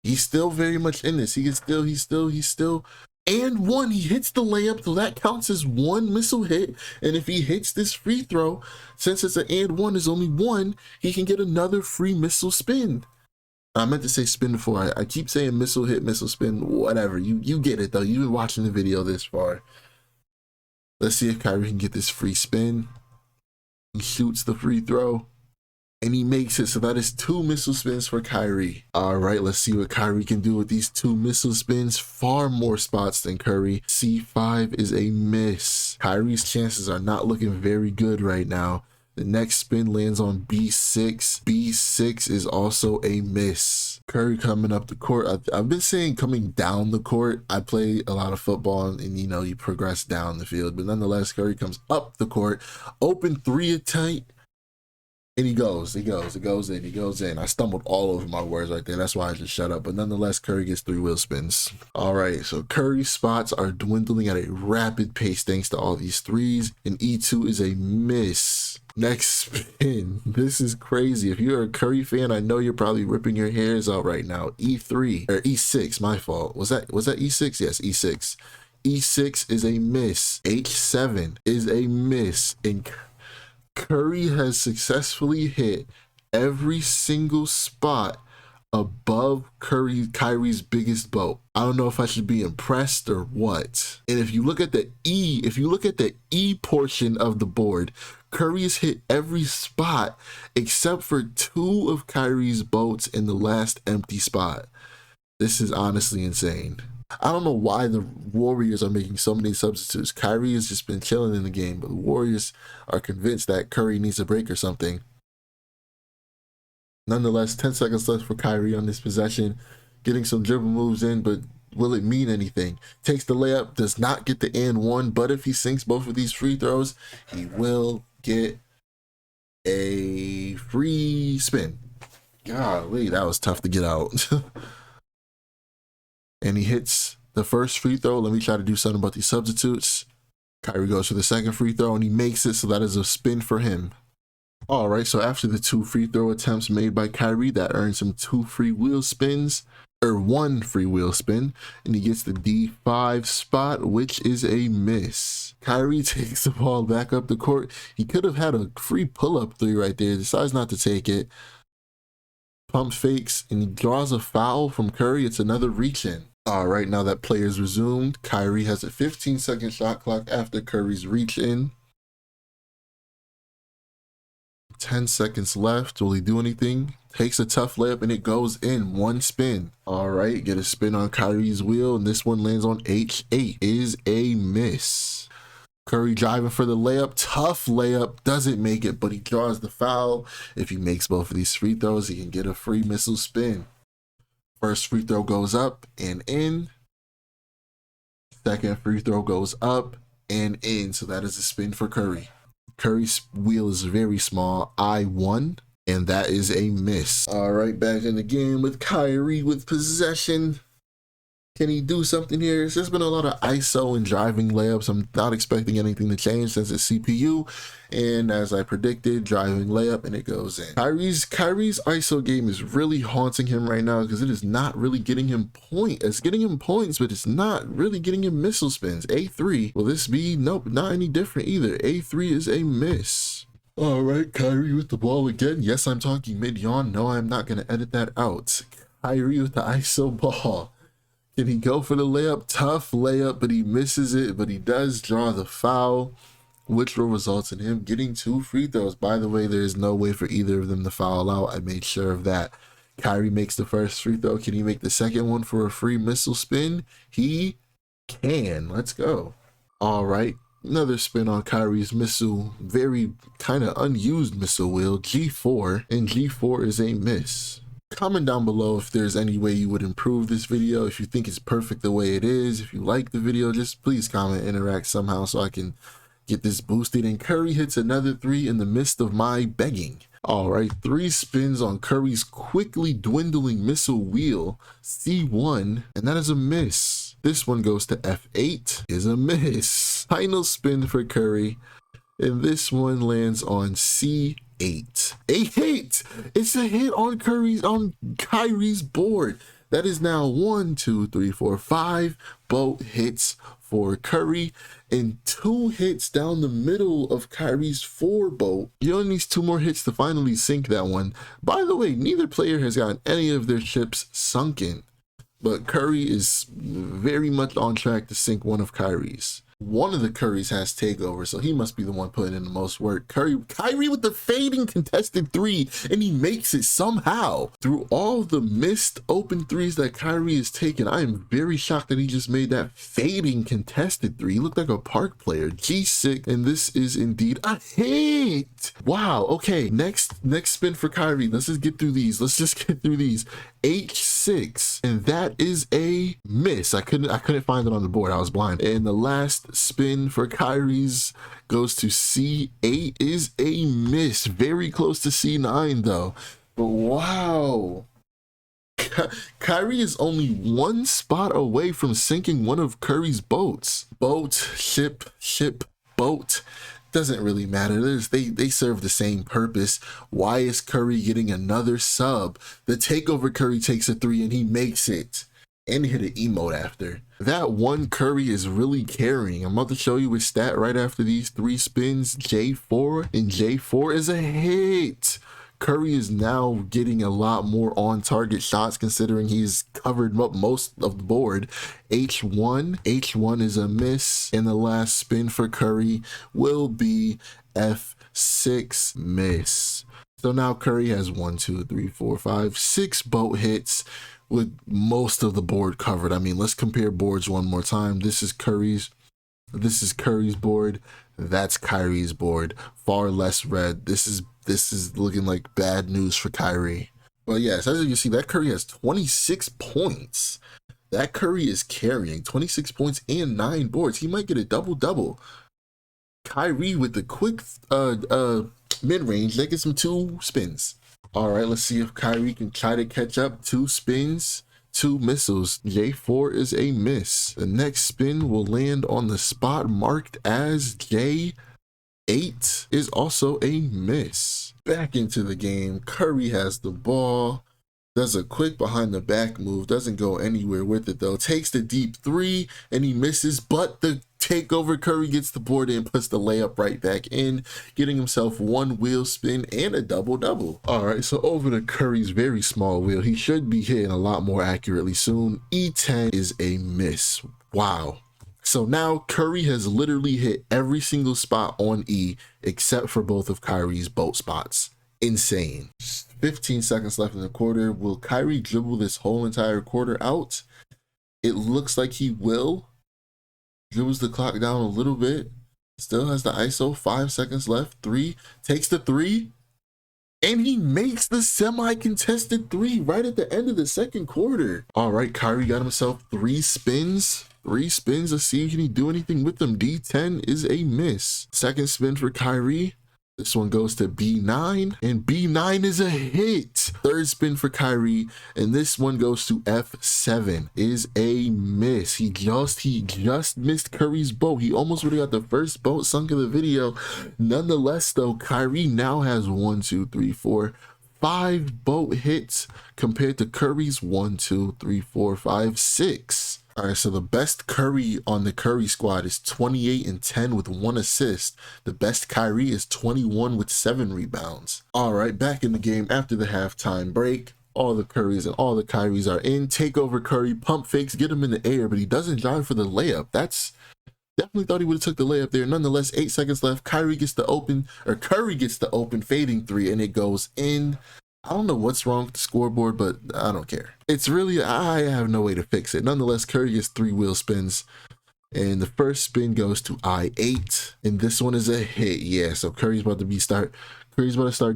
he's still very much in this. He's still and one. He hits the layup, so that counts as one missile hit. And if he hits this free throw, since it's an and one, is only one, he can get another free missile spin. I meant to say spin before. I keep saying missile hit, missile spin, whatever. You get it though. You've been watching the video this far. Let's see if Kyrie can get this free spin. He shoots the free throw and he makes it. So that is 2 missile spins for Kyrie. All right, let's see what Kyrie can do with these 2 missile spins. Far more spots than Curry. C5 is a miss. Kyrie's chances are not looking very good right now. The next spin lands on B6. B6 is also a miss. Curry coming up the court. I've been saying coming down the court. I play a lot of football and you know, you progress down the field. But nonetheless, Curry comes up the court. Open 3 attempt. And he goes in. I stumbled all over my words right there. That's why I just shut up. But nonetheless, Curry gets 3 wheel spins. All right, so Curry's spots are dwindling at a rapid pace thanks to all these threes. And E2 is a miss. Next spin. This is crazy. If you're a Curry fan, I know you're probably ripping your hairs out right now. E3 or E6, my fault. Was that E6? Yes, E6. E6 is a miss. H7 is a miss. And Curry has successfully hit every single spot above Kyrie's biggest boat. I don't know if I should be impressed or what. And if you look at the E portion of the board, Curry has hit every spot except for 2 of Kyrie's boats in the last empty spot. This is honestly insane. I don't know why the Warriors are making so many substitutes. Kyrie has just been chilling in the game, but the Warriors are convinced that Curry needs a break or something. Nonetheless, 10 seconds left for Kyrie on this possession. Getting some dribble moves in, but will it mean anything? Takes the layup, does not get the and one, but if he sinks both of these free throws, he will get a free spin. Golly, that was tough to get out. And he hits the first free throw. Let me try to do something about these substitutes. Kyrie goes for the second free throw and he makes it, so that is a spin for him. All right, so after the 2 free throw attempts made by Kyrie, that earns him 2 free wheel spins, or 1 free wheel spin, and he gets the D5 spot, which is a miss. Kyrie takes the ball back up the court. He could have had a free pull-up 3 right there, decides not to take it. Pump fakes, and he draws a foul from Curry. It's another reach-in. All right, now that play is resumed. Kyrie has a 15-second shot clock after Curry's reach-in. 10 seconds left. Will he do anything? Takes a tough layup, and it goes in. 1 spin. All right, get a spin on Kyrie's wheel, and this one lands on H8. Is a miss. Curry driving for the layup. Tough layup. Doesn't make it, but he draws the foul. If he makes both of these free throws, he can get a free missile spin. First free throw goes up and in. Second free throw goes up and in. So that is a spin for Curry. Curry's wheel is very small. I1. And that is a miss. All right, back in the game with Kyrie with possession. Can he do something here? There's been a lot of ISO and driving layups. I'm not expecting anything to change since it's CPU. And as I predicted, driving layup and it goes in. Kyrie's ISO game is really haunting him right now because it is not really getting him points. It's getting him points, but it's not really getting him missile spins. A3. Will this be? Nope, not any different either. A3 is a miss. All right, Kyrie with the ball again. Yes, I'm talking mid-yawn. No, I'm not going to edit that out. Kyrie with the ISO ball. Can he go for the layup? Tough layup, but he misses it. But he does draw the foul, which will result in him getting 2 free throws. By the way, there is no way for either of them to foul out. I made sure of that. Kyrie makes the first free throw. Can he make the second one for a free missile spin? He can. Let's go. All right. Another spin on Kyrie's missile. Very kind of unused missile wheel. G4. And G4 is a miss. Comment down below if there's any way you would improve this video, if you think it's perfect the way it is. If you like the video, just please comment, interact somehow so I can get this boosted. And Curry hits another 3 in the midst of my begging. All right, 3 spins on Curry's quickly dwindling missile wheel, C1, and that is a miss. This one goes to F8, is a miss. Final spin for Curry, and this one lands on C8. A hit. It's a hit on Kyrie's board. That is now 1, 2, 3, 4, 5 boat hits for Curry and 2 hits down the middle of Kyrie's 4 boat. He only needs 2 more hits to finally sink that one. By the way, neither player has gotten any of their ships sunken, but Curry is very much on track to sink one of Kyrie's. One of the Currys has takeover, so he must be the one putting in the most work. Kyrie with the fading contested 3, and he makes it somehow. Through all the missed open 3s that Kyrie has taken, I am very shocked that he just made that fading contested 3. He looked like a park player. G6, and this is indeed a hit. Wow, okay, next spin for Kyrie. Let's just get through these. H6, and that is a miss. I couldn't find it on the board. I was blind. And the last spin for Kyrie's goes to C8, is a miss. Very close to C9 though. But wow, Kyrie is only 1 spot away from sinking one of Curry's boats. Boat, ship, boat. Doesn't really matter. They serve the same purpose. Why is Curry getting another sub? The takeover Curry takes a 3 and he makes it. And he hit an emote after. That one Curry is really carrying. I'm about to show you his stat right after these 3 spins. J4, and J4 is a hit. Curry is now getting a lot more on target shots considering he's covered up most of the board. H1 is a miss, and the last spin for Curry will be F6, miss. So now Curry has 1, 2, 3, 4, 5, 6 boat hits with most of the board covered. I mean, let's compare boards one more time. This is Curry's board. That's Kyrie's board. Far less red. This is looking like bad news for Kyrie. Well, yes, as you can see, that Curry has 26 points. That Curry is carrying 26 points and 9 boards. He might get a double-double. Kyrie with the quick mid-range, that gets him 2 spins. All right, let's see if Kyrie can try to catch up. 2 spins, 2 missiles. J4 is a miss. The next spin will land on the spot marked as J8, is also a miss. Back into the game. Curry has the ball. Does a quick behind the back move. Doesn't go anywhere with it though. Takes the deep 3 and he misses, but the takeover Curry gets the board and puts the layup right back in, getting himself 1 wheel spin and a double-double. All right, so over to Curry's very small wheel. He should be hitting a lot more accurately soon. E10 is a miss. Wow. So now Curry has literally hit every single spot on E except for both of Kyrie's boat spots. Insane. 15 seconds left in the quarter. Will Kyrie dribble this whole entire quarter out? It looks like he will. Dribbles the clock down a little bit. Still has the ISO. 5 seconds left. 3. Takes the 3. And he makes the semi-contested 3 right at the end of the second quarter. All right, Kyrie got himself 3 spins. 3 spins. Let's see, can he do anything with them? D10 is a miss. Second spin for Kyrie. This one goes to B9, and B9 is a hit. Third spin for Kyrie, and this one goes to F7, is a miss. He just missed Curry's boat. He almost would have got the first boat sunk in the video. Nonetheless, though, Kyrie now has 1, 2, 3, 4, 5 boat hits compared to Curry's 1, 2, 3, 4, 5, 6. All right, so the best Curry on the Curry squad is 28 and 10 with 1 assist. The best Kyrie is 21 with 7 rebounds. All right, back in the game after the halftime break. All the Currys and all the Kyries are in. Takeover Curry, pump fakes, get him in the air, but he doesn't drive for the layup. That's definitely thought he would have took the layup there. Nonetheless, 8 seconds left. Curry gets the open fading 3, and it goes in. I don't know what's wrong with the scoreboard, but I don't care. It's really, I have no way to fix it. Nonetheless, Curry gets 3 wheel spins, and the first spin goes to I8, and this one is a hit. Yeah, so Curry's about to start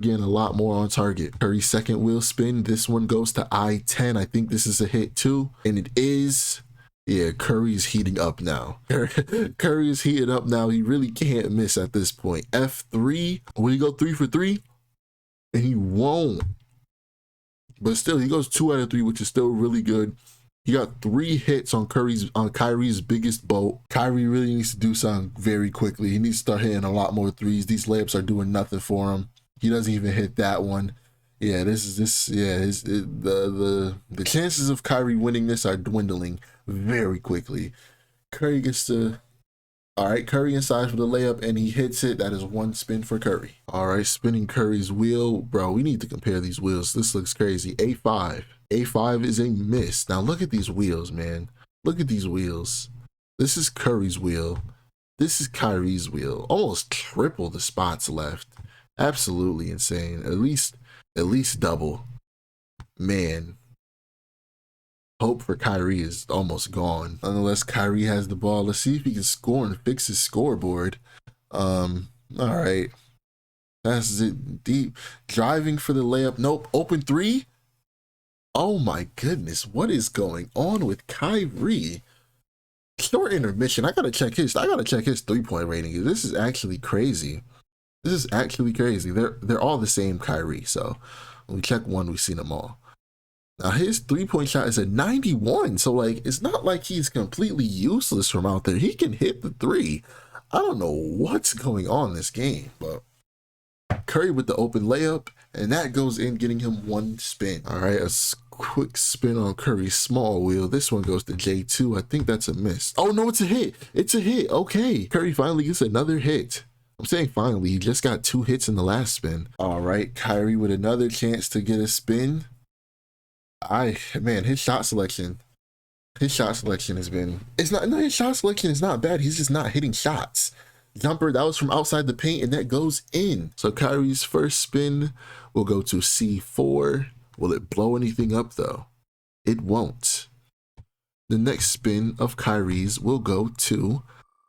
getting a lot more on target. Curry's second wheel spin, this one goes to I10. I think this is a hit too, and it is. Yeah, Curry's heating up now. Curry is heating up now. He really can't miss at this point. F3, will he go 3 for 3? And he won't. But still, he goes 2 out of 3, which is still really good. He got 3 hits on Kyrie's biggest boat. Kyrie really needs to do something very quickly. He needs to start hitting a lot more 3s. These layups are doing nothing for him. He doesn't even hit that one. Yeah, the chances of Kyrie winning this are dwindling very quickly. Curry gets to All right, Curry inside for the layup, and he hits it. That is one spin for Curry. All right, spinning Curry's wheel. Bro, we need to compare these wheels. This looks crazy. A5. A5 is a miss. Now look at these wheels, man. Look at these wheels. This is Curry's wheel. This is Kyrie's wheel. Almost triple the spots left. Absolutely insane. At least double. Man, hope for Kyrie is almost gone. Nonetheless, Kyrie has the ball. Let's see if he can score and fix his scoreboard. All right. Passes it deep. Driving for the layup. Nope. Open three. Oh my goodness. What is going on with Kyrie? Short intermission. I gotta check his 3-point rating. This is actually crazy. This is actually crazy. They're all the same Kyrie. So when we check one, we've seen them all. Now his 3-point shot is a 91, so like it's not like he's completely useless from out there. He can hit the three. I don't know what's going on in this game, but Curry with the open layup, and that goes in, getting him one spin. All right, quick spin on Curry's small wheel. This one goes to J2. I think that's a miss. Oh no, it's a hit. It's a hit. Okay, Curry finally gets another hit. I'm saying finally, he just got 2 hits in the last spin. All right, Kyrie with another chance to get a spin. Man, his shot selection has been, his shot selection is not bad. He's just not hitting shots. Jumper, that was from outside the paint, and that goes in. So Kyrie's first spin will go to C4. Will it blow anything up though? It won't. The next spin of Kyrie's will go to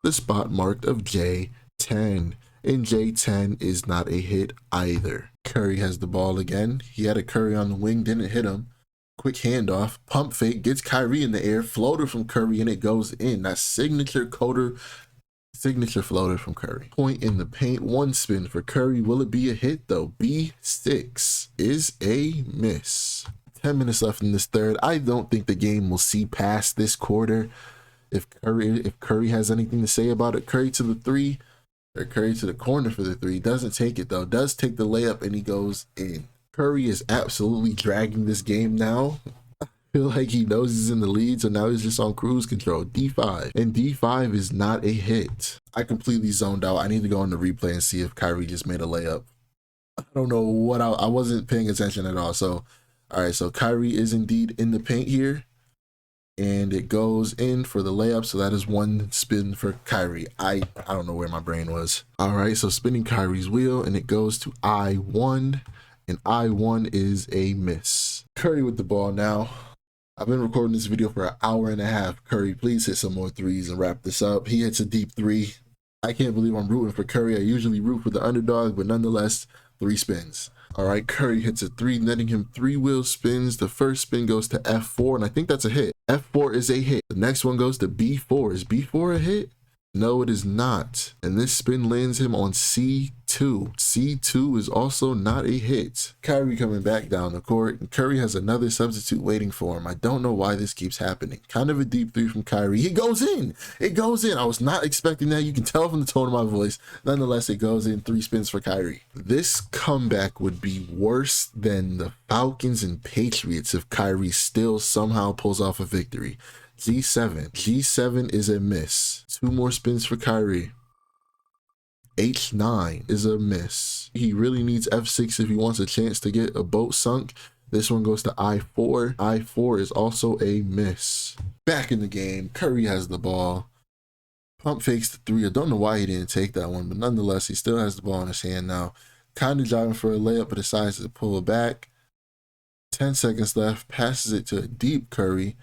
the spot marked of J10. And J10 is not a hit either. Curry has the ball again. He had a Curry on the wing, didn't hit him. Quick handoff, pump fake, gets Kyrie in the air, floater from Curry, and it goes in. That signature floater from Curry. Point in the paint, one spin for Curry. Will it be a hit though? B6 is a miss. 10 minutes left in this third. I don't think the game will see past this quarter. If Curry has anything to say about it, Curry to the three, or Curry to the corner for the three. Doesn't take it though. Does take the layup, and he goes in. Curry is absolutely dragging this game now. I feel like he knows he's in the lead, so now he's just on cruise control. D5, and D5 is not a hit. I completely zoned out. I need to go on the replay and see if Kyrie just made a layup. I don't know what I wasn't paying attention at all. So, all right, so Kyrie is indeed in the paint here, and it goes in for the layup. So that is one spin for Kyrie. I don't know where my brain was. All right, so spinning Kyrie's wheel, and it goes to I1. And I1 is a miss. Curry with the ball now. I've been recording this video for an hour and a half. Curry, please hit some more threes and wrap this up. He hits a deep three. I can't believe I'm rooting for Curry. I usually root for the underdog, but nonetheless, 3 spins. All right, Curry hits a 3, netting him 3 wheel spins. The first spin goes to F4, and I think that's a hit. F4 is a hit. The next one goes to B4. Is B4 a hit? No, it is not. And this spin lands him on C2. C2 is also not a hit. Kyrie coming back down the court, and Curry has another substitute waiting for him. I don't know why this keeps happening. Kind of a deep 3 from Kyrie. It goes in. It goes in. I was not expecting that. You can tell from the tone of my voice. Nonetheless, it goes in. 3 spins for Kyrie. This comeback would be worse than the Falcons and Patriots if Kyrie still somehow pulls off a victory. G7. G7 is a miss. 2 more spins for Kyrie. H9 is a miss. He really needs F6 if he wants a chance to get a boat sunk. This one goes to I4. I4 is also a miss. Back in the game, Curry has the ball. Pump fakes the 3. I don't know why he didn't take that one, but nonetheless, he still has the ball in his hand now. Kind of driving for a layup, but decides to pull it back. 10 seconds left. Passes it to a deep Curry.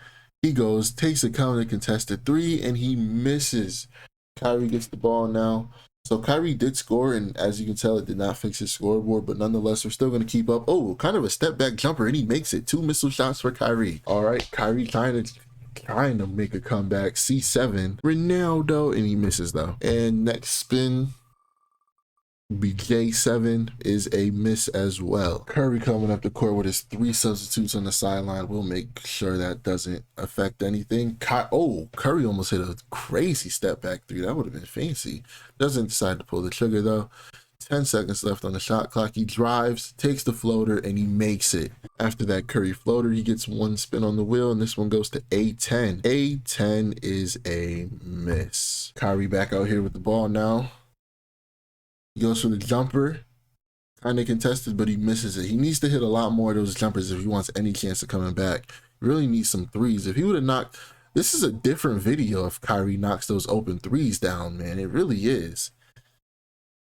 He goes, takes a counter contested 3, and he misses. Kyrie gets the ball now. So Kyrie did score, and as you can tell, it did not fix his scoreboard, but nonetheless, we're still going to keep up. Oh, kind of a step back jumper, and he makes it. 2 missile shots for Kyrie. All right, Kyrie trying to make a comeback. C7, Ronaldo, and he misses though. And next spin, J7 is a miss as well. Curry coming up the court with his 3 substitutes on the sideline. We'll make sure that doesn't affect anything. Curry almost hit a crazy step back 3. That would have been fancy. Doesn't decide to pull the trigger though. 10 seconds left on the shot clock. He drives, takes the floater, and he makes it. After that Curry floater, he gets one spin on the wheel, and this one goes to A10. A10 is a miss. Kyrie back out here with the ball now. He goes for the jumper. Kind of contested, but he misses it. He needs to hit a lot more of those jumpers if he wants any chance of coming back. He really needs some threes. If he would have knocked, this is a different video if Kyrie knocks those open threes down, man. It really is.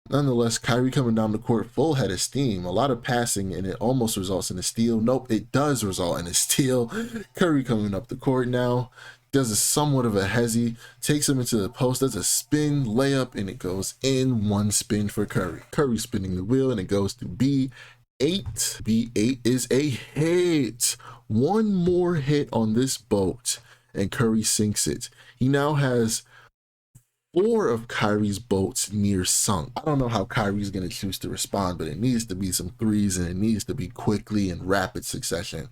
Nonetheless, Kyrie coming down the court full head of steam. A lot of passing, and it almost results in a steal. Nope, it does result in a steal. Curry coming up the court now. Does a somewhat of a hezzy, takes him into the post, does a spin layup, and it goes in. One spin for Curry. Curry spinning the wheel, and it goes to B8. B8 is a hit. One more hit on this boat, and Curry sinks it. He now has 4 of Kyrie's boats near sunk. I don't know how Kyrie's going to choose to respond, but it needs to be some threes, and it needs to be quickly in rapid succession.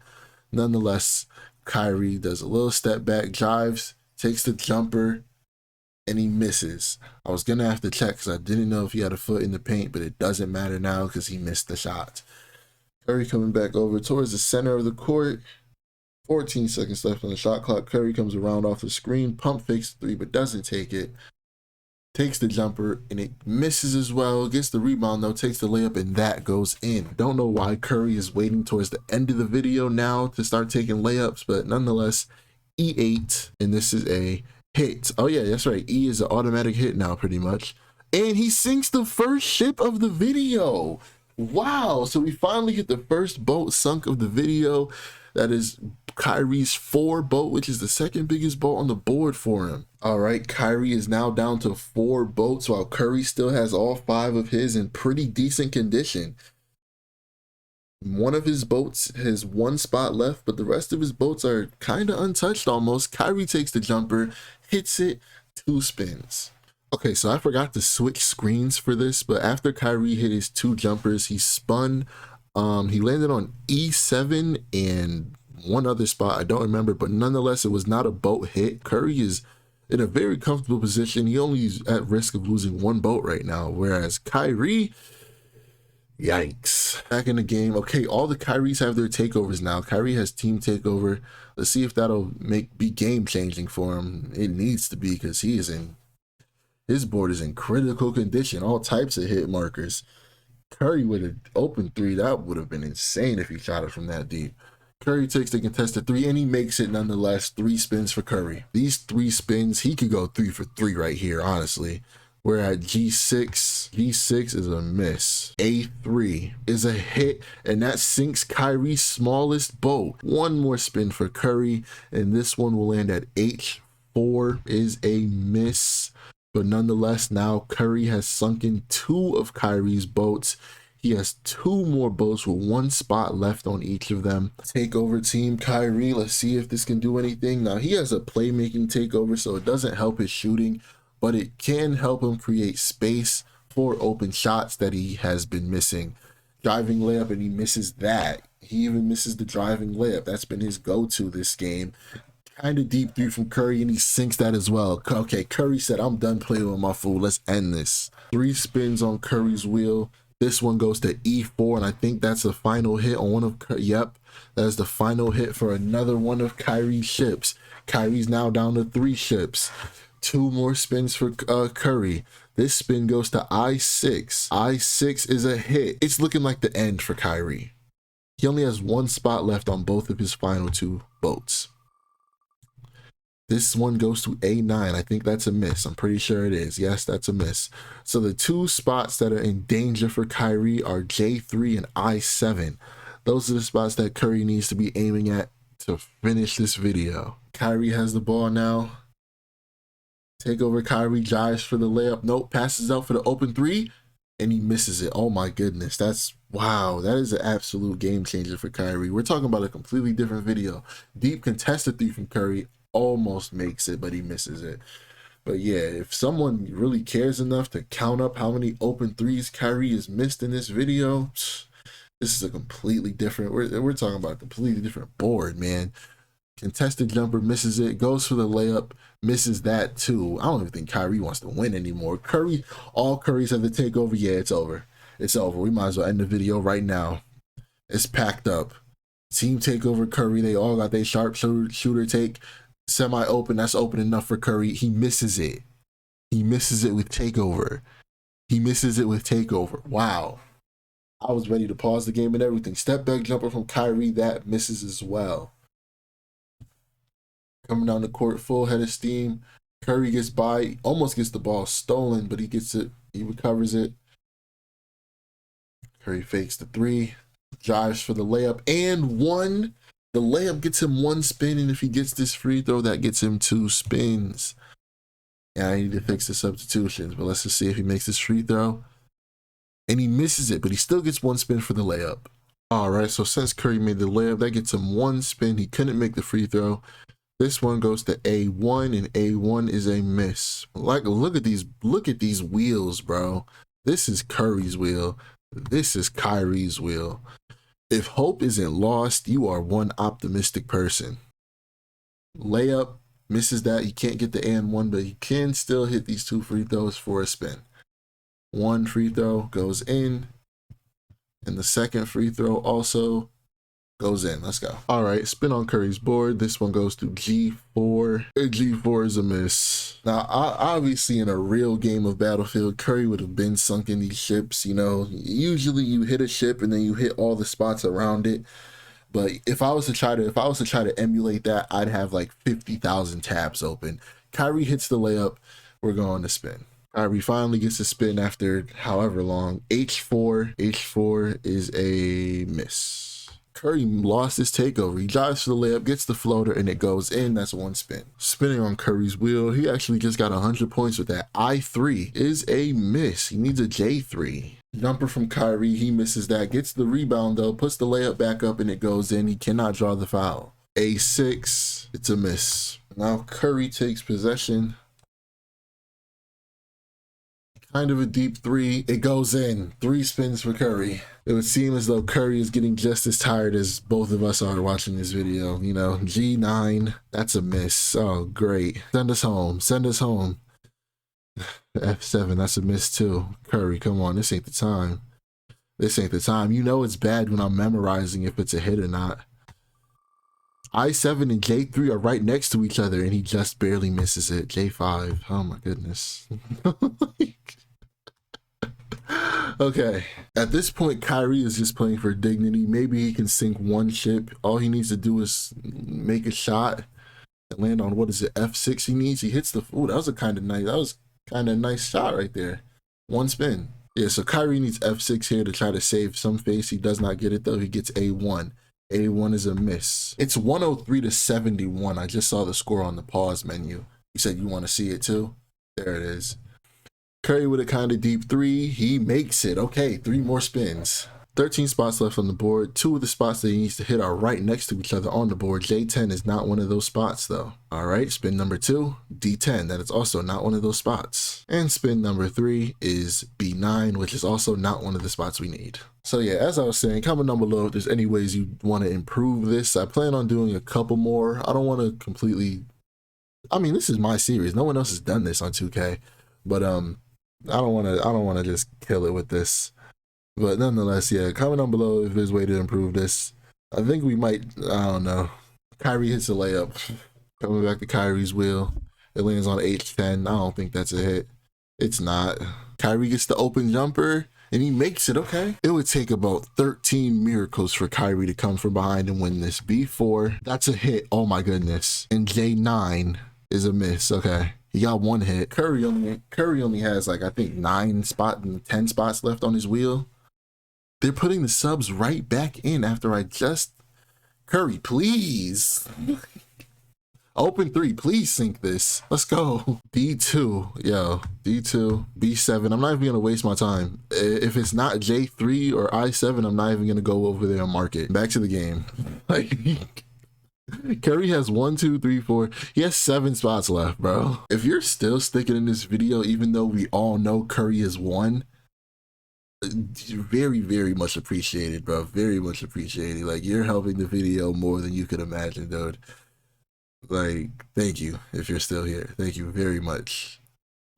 Nonetheless, Kyrie does a little step back, drives, takes the jumper, and he misses. I was going to have to check because I didn't know if he had a foot in the paint, but it doesn't matter now because he missed the shot. Curry coming back over towards the center of the court. 14 seconds left on the shot clock. Curry comes around off the screen, pump fakes the 3, but doesn't take it. Takes the jumper, and it misses as well. Gets the rebound, though, takes the layup, and that goes in. Don't know why Curry is waiting towards the end of the video now to start taking layups, but nonetheless, E8, and this is a hit. Oh, yeah, that's right. E is an automatic hit now, pretty much. And he sinks the first ship of the video. Wow, so we finally get the first boat sunk of the video. That is Kyrie's 4 boat, which is the second biggest boat on the board for him. All right, Kyrie is now down to 4 boats, while Curry still has all 5 of his in pretty decent condition. One of his boats has 1 spot left, but the rest of his boats are kind of untouched almost. Kyrie takes the jumper, hits it, 2 spins. Okay, so I forgot to switch screens for this, but after Kyrie hit his 2 jumpers, he spun. He landed on E7 and one other spot, I don't remember, but nonetheless, it was not a boat hit. Curry is in a very comfortable position. He only is at risk of losing 1 boat right now, whereas Kyrie, yikes. Back in the game. Okay, all the Kyries have their takeovers now. Kyrie has team takeover. Let's see if that'll be game changing for him. It needs to be, because his board is in critical condition. All types of hit markers. Curry with an open 3, that would have been insane if he shot it from that deep. Curry takes the contested 3, and he makes it nonetheless. 3 spins for Curry. These 3 spins, he could go 3 for 3 right here, honestly. We're at G6. G6 is a miss. A3 is a hit, and that sinks Kyrie's smallest boat. 1 more spin for Curry, and this one will land at H4 is a miss. But nonetheless, now Curry has sunken 2 of Kyrie's boats. He has 2 more boats with 1 spot left on each of them. Takeover team Kyrie. Let's see if this can do anything. Now, he has a playmaking takeover, so it doesn't help his shooting, but it can help him create space for open shots that he has been missing. Driving layup, and he misses that. He even misses the driving layup. That's been his go-to this game. Kind of deep 3 from Curry, and he sinks that as well. Okay, Curry said, I'm done playing with my fool. Let's end this. 3 spins on Curry's wheel. This one goes to E4, and I think that's the final hit on one of yep, that is the final hit for another one of Kyrie's ships. Kyrie's now down to 3 ships. 2 more spins for Curry. This spin goes to I6. I6 is a hit. It's looking like the end for Kyrie. He only has 1 spot left on both of his final 2 boats. This one goes to A9. I think that's a miss. I'm pretty sure it is. Yes, that's a miss. So the 2 spots that are in danger for Kyrie are J3 and I7. Those are the spots that Curry needs to be aiming at to finish this video. Kyrie has the ball now. Take over Kyrie, drives for the layup. Nope, passes out for the open 3, and he misses it. Oh my goodness. That's, wow, that is an absolute game changer for Kyrie. We're talking about a completely different video. Deep contested 3 from Curry. Almost makes it, but he misses it. But yeah, if someone really cares enough to count up how many open 3s Kyrie has missed in this video, this is a completely different, we're talking about a completely different board, man. Contested jumper, misses it, goes for the layup, misses that too. I don't even think Kyrie wants to win anymore. Curry, all Curry's have to take over. Yeah, it's over. It's over. We might as well end the video right now. It's packed up. Team takeover Curry. They all got their sharp shooter take. Semi-open. That's open enough for Curry. He misses it. He misses it with takeover. He misses it with takeover. Wow. I was ready to pause the game and everything. Step back jumper from Kyrie. That misses as well. Coming down the court, full head of steam. Curry gets by, almost gets the ball stolen, but he gets it. He recovers it. Curry fakes the three, drives for the layup, and one. The layup gets him one spin, and if he gets this free throw, that gets him 2 spins. Yeah, I need to fix the substitutions, but let's just see if he makes this free throw. And he misses it, but he still gets 1 spin for the layup. All right, so since Curry made the layup, that gets him 1 spin. He couldn't make the free throw. This one goes to A1, and A1 is a miss. Like, look at these wheels, bro. This is Curry's wheel. This is Kyrie's wheel. If hope isn't lost, you are one optimistic person. Layup, misses that. You can't get the and one, but you can still hit these 2 free throws for a spin. 1 free throw goes in, and the second free throw also goes in. Let's go. All right, spin on Curry's board. This one goes to G4. G4 is a miss. Now, obviously, in a real game of Battlefield, Curry would have been sunk in these ships. You know, usually you hit a ship and then you hit all the spots around it. But if I was to try to emulate that, I'd have like 50,000 tabs open. Kyrie hits the layup. We're going to spin. Kyrie finally gets a spin after however long. H4. H4 is a miss. Curry lost his takeover. He drives for the layup, gets the floater, and it goes in. That's 1 spin. Spinning on Curry's wheel. He actually just got 100 points with that. I3 is a miss. He needs a J3. Jumper from Kyrie. He misses that. Gets the rebound, though. Puts the layup back up, and it goes in. He cannot draw the foul. A6. It's a miss. Now Curry takes possession. Kind of a deep 3. It goes in. 3 spins for Curry. It would seem as though Curry is getting just as tired as both of us are watching this video. You know, G9. That's a miss. Oh, great. Send us home. Send us home. F7. That's a miss too. Curry, come on. This ain't the time. This ain't the time. You know it's bad when I'm memorizing if it's a hit or not. I7 and J3 are right next to each other, and he just barely misses it. J5. Oh, my goodness. Okay, at this point, Kyrie is just playing for dignity. Maybe he can sink 1 ship. All he needs to do is make a shot and land on, what is it, F6 he needs. He hits the, ooh, that was kind of nice shot right there. 1 spin. Yeah, so Kyrie needs F6 here to try to save some face. He does not get it, though. He gets A1. A1 is a miss. It's 103 to 71. I just saw the score on the pause menu. You said you want to see it too? There it is. Curry with a kind of deep 3. He makes it. Okay, 3 more spins. 13 spots left on the board. 2 of the spots that he needs to hit are right next to each other on the board. J10 is not one of those spots, though. All right, spin number 2, D10. That is also not one of those spots. And spin number 3 is B9, which is also not one of the spots we need. So yeah, as I was saying, comment down below if there's any ways you want to improve this. I plan on doing a couple more. I don't want to completely, I mean, this is my series. No one else has done this on 2K, but I don't want to just kill it with this. But nonetheless, yeah, comment down below if there's a way to improve this. I think we might, I don't know. Kyrie hits a layup. Coming back to Kyrie's wheel. It lands on H10. I don't think that's a hit. It's not. Kyrie gets the open jumper, and he makes it. Okay. It would take about 13 miracles for Kyrie to come from behind and win this. B4, that's a hit. Oh my goodness. And J9 is a miss. Okay. He got 1 hit. Curry only has, like, I think 10 spots left on his wheel. They're putting the subs right back in after I just... Curry, please. Open 3, please sink this. Let's go. D2, yo, D2, B7. I'm not even going to waste my time. If it's not J3 or I7, I'm not even going to go over there and mark it. Back to the game. Like... Curry has 1, 2, 3, 4. He has 7 spots left, bro. If you're still sticking in this video, even though we all know Curry has won, very, very much appreciated, bro. Very much appreciated. Like, you're helping the video more than you could imagine, dude. Like, thank you if you're still here. Thank you very much.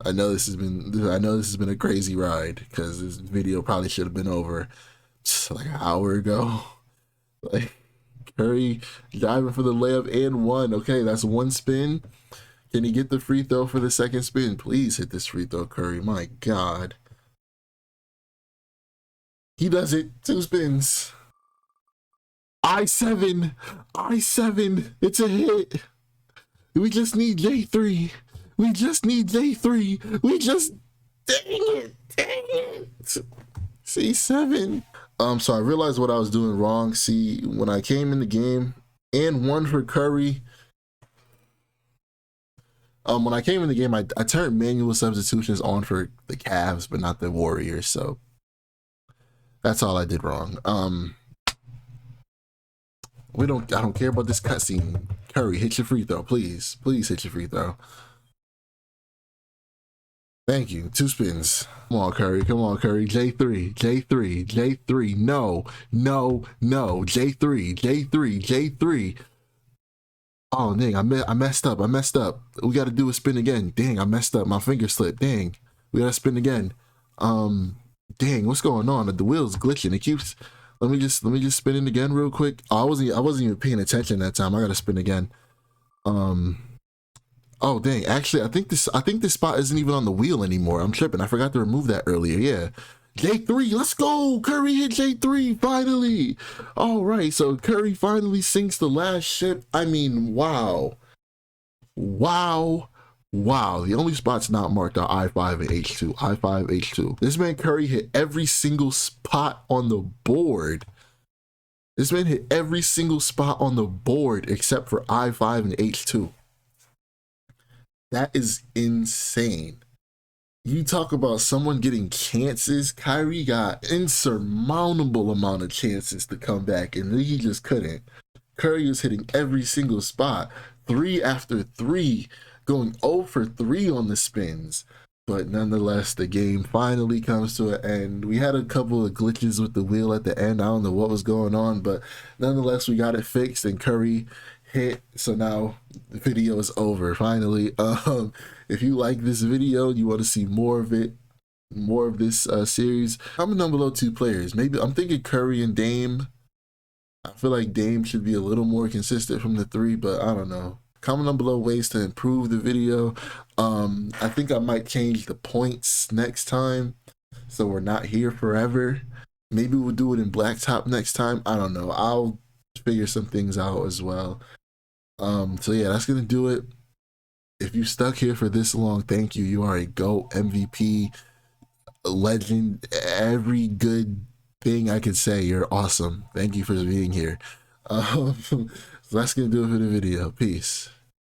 I know this has been a crazy ride because this video probably should have been over like an hour ago. Like Curry diving for the layup and one. Okay, that's one spin. Can he get the free throw for the second spin? Please hit this free throw, Curry. My God. He does it. Two spins. I7. I7. It's a hit. We just need J3. We just need J3. We just. Dang it. Dang it. C7. So I realized what I was doing wrong. See, when I came in the game and one for Curry, when I came in the game, I turned manual substitutions on for the Cavs, but not the Warriors. So that's all I did wrong. I don't care about this cutscene. Curry, hit your free throw, please. Please hit your free throw. Thank you. Two spins. Come on, Curry. Come on, Curry. J3, J3, J3. No, no, no. J3, J3, J3. Oh, dang. I messed up. I messed up. We got to do a spin again. Dang, I messed up. My finger slipped. Dang. We got to spin again. Dang, what's going on? The wheel's glitching. It keeps. Let me just spin it again real quick. Oh, I wasn't even paying attention that time. I got to spin again. Oh dang! Actually, I think this spot isn't even on the wheel anymore. I'm tripping. I forgot to remove that earlier. Yeah, J3. Let's go. Curry hit J3 finally. All right, so Curry finally sinks the last ship. I mean, wow, wow, wow. The only spots not marked are I5 and H2. I5, H2. This man Curry hit every single spot on the board. This man hit every single spot on the board except for I5 and H2. That is insane. You talk about someone getting chances. Kyrie got insurmountable amount of chances to come back, and he just couldn't. Curry was hitting every single spot, 3 after 3, going 0 for 3 on the spins. But nonetheless, the game finally comes to an end. We had a couple of glitches with the wheel at the end. I don't know what was going on, but nonetheless, we got it fixed, and Curry hit. So now the video is over finally. If you like this video, you want to see more of it, more of this series, comment down below 2 players. Maybe I'm thinking Curry and Dame. I feel like Dame should be a little more consistent from the 3, but I don't know. Comment down below ways to improve the video. I think I might change the points next time, so we're not here forever. Maybe we'll do it in blacktop next time. I don't know. I'll figure some things out as well. So yeah, that's gonna do it. If you stuck here for this long, thank you. You are a GOAT, MVP, legend, every good thing I could say. You're awesome. Thank you for being here. So that's gonna do it for the video. Peace.